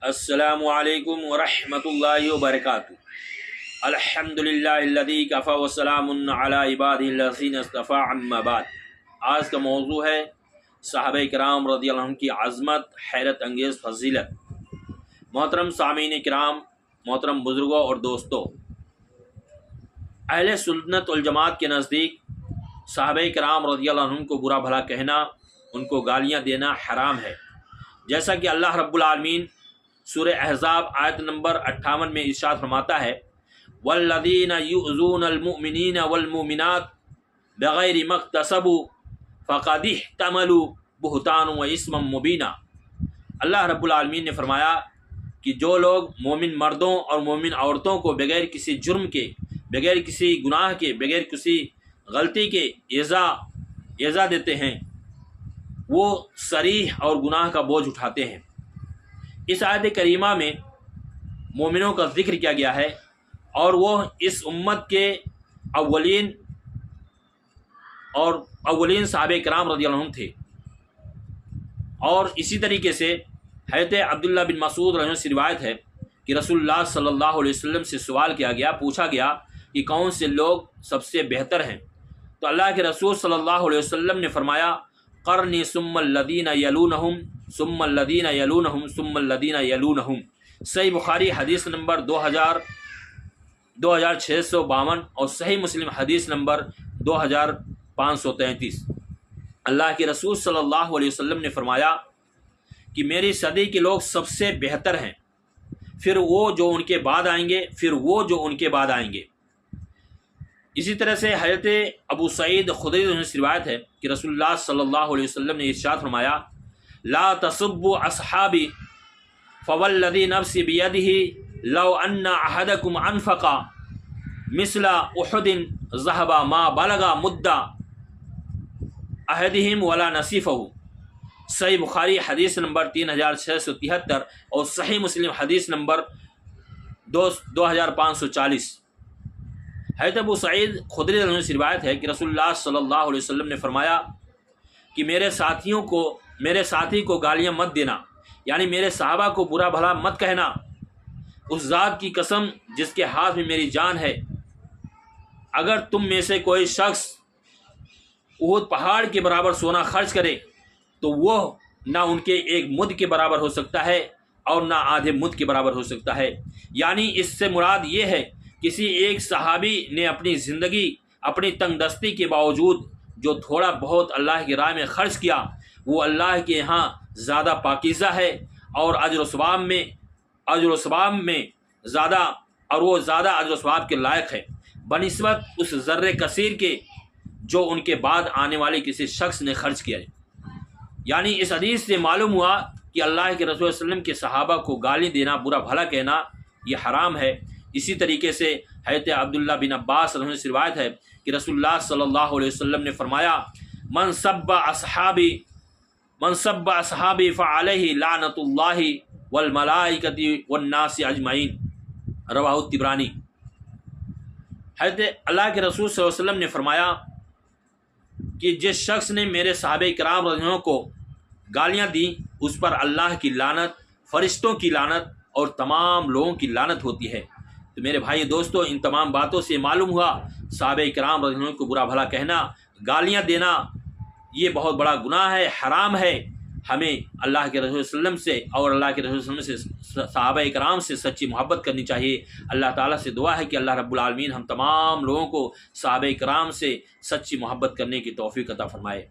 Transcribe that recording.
السلام علیکم ورحمۃ اللہ وبرکاتہ۔ الحمدللہ الذی کفی وسلام علی عبادہ الذین اصطفی اما بعد۔ آج کا موضوع ہے صحابہ کرام رضی اللہ عنہ کی عظمت، حیرت انگیز فضیلت۔ محترم سامعین کرام، محترم بزرگوں اور دوستوں، اہل سنت والجماعت کے نزدیک صحابہ کرام رضی اللہ عنہ کو برا بھلا کہنا، ان کو گالیاں دینا حرام ہے، جیسا کہ اللہ رب العالمین سورہ احزاب آیت نمبر 58 میں ارشاد فرماتا ہے، والذین یؤذون المؤمنین والمؤمنات بغیر ما اکتسبوا فقد احتملوا بہتانا واسما مبینا۔ اللہ رب العالمین نے فرمایا کہ جو لوگ مومن مردوں اور مومن عورتوں کو بغیر کسی جرم کے، بغیر کسی گناہ کے، بغیر کسی غلطی کے ایذا دیتے ہیں، وہ صریح اور گناہ کا بوجھ اٹھاتے ہیں۔ اس آیت کریمہ میں مومنوں کا ذکر کیا گیا ہے، اور وہ اس امت کے اولین صحابہ کرام رضی اللہ عنہ تھے۔ اور اسی طریقے سے حضرت عبداللہ بن مسعود رضی اللہ عنہ سے روایت ہے کہ رسول اللہ صلی اللہ علیہ وسلم سے سوال کیا گیا، پوچھا گیا کہ کون سے لوگ سب سے بہتر ہیں، تو اللہ کے رسول صلی اللہ علیہ وسلم نے فرمایا، قرنی ثم الذین یلونہم ثم الذین یلونہم ثم الذین یلونہم۔ صحیح بخاری حدیث نمبر 2652 اور صحیح مسلم حدیث نمبر 2533۔ اللہ کے رسول صلی اللہ علیہ وسلم نے فرمایا کہ میری صدی کے لوگ سب سے بہتر ہیں، پھر وہ جو ان کے بعد آئیں گے، پھر وہ جو ان کے بعد آئیں گے۔ اسی طرح سے حضرت ابو سعید خدری رضی اللہ عنہ سے روایت ہے کہ رسول اللہ صلی اللہ علیہ وسلم نے ارشاد فرمایا، لا تسبوا اصحابی فوالذی نفسی بیدہ لو ان احدکم انفق مثل احد ذهب ما بلغ مد احدہم ولا نصیفہ۔ صحیح بخاری حدیث نمبر 3673 اور صحیح مسلم حدیث نمبر 2540۔ حضرت ابو سعید خدری رضی اللہ عنہ سے روایت ہے کہ رسول اللہ صلی اللہ علیہ وسلم نے فرمایا کہ میرے ساتھی کو گالیاں مت دینا، یعنی میرے صحابہ کو برا بھلا مت کہنا۔ اس ذات کی قسم جس کے ہاتھ میں میری جان ہے، اگر تم میں سے کوئی شخص احد پہاڑ کے برابر سونا خرچ کرے تو وہ نہ ان کے ایک مد کے برابر ہو سکتا ہے اور نہ آدھے مد کے برابر ہو سکتا ہے۔ یعنی اس سے مراد یہ ہے، کسی ایک صحابی نے اپنی زندگی، اپنی تنگ دستی کے باوجود جو تھوڑا بہت اللہ کی راہ میں خرچ کیا، وہ اللہ کے یہاں زیادہ پاکیزہ ہے، اور اجر و ثواب میں زیادہ، اور وہ زیادہ اجر و ثواب کے لائق ہے بنسبت اس ذرے کثیر کے جو ان کے بعد آنے والے کسی شخص نے خرچ کیا ہے۔ یعنی اس حدیث سے معلوم ہوا کہ اللہ کے رسول صلی اللہ علیہ وسلم کے صحابہ کو گالی دینا، برا بھلا کہنا، یہ حرام ہے۔ اسی طریقے سے حضرت عبداللہ بن عباس رضی اللہ عنہ سے روایت ہے کہ رسول اللہ صلی اللہ علیہ وسلم نے فرمایا، من سب اصحابی فعلیہ لعنت اللہ والملائکۃ والناس اجمعین، رواہ الطبرانی۔ حضرت اللہ کے رسول صلی اللہ علیہ وسلم نے فرمایا کہ جس شخص نے میرے صحابہ کرام رضی اللہ عنہ کو گالیاں دیں، اس پر اللہ کی لعنت، فرشتوں کی لعنت اور تمام لوگوں کی لعنت ہوتی ہے۔ تو میرے بھائی دوستو، ان تمام باتوں سے معلوم ہوا صحابہ کرام رضی اللہ عنہ کو برا بھلا کہنا، گالیاں دینا، یہ بہت بڑا گناہ ہے، حرام ہے۔ ہمیں اللہ کے رسول صلی اللہ علیہ وسلم سے اور اللہ کے رسول صلی اللہ علیہ وسلم سے، صحابہ کرام سے سچی محبت کرنی چاہیے۔ اللہ تعالیٰ سے دعا ہے کہ اللہ رب العالمین ہم تمام لوگوں کو صحابہ کرام سے سچی محبت کرنے کی توفیق عطا فرمائے۔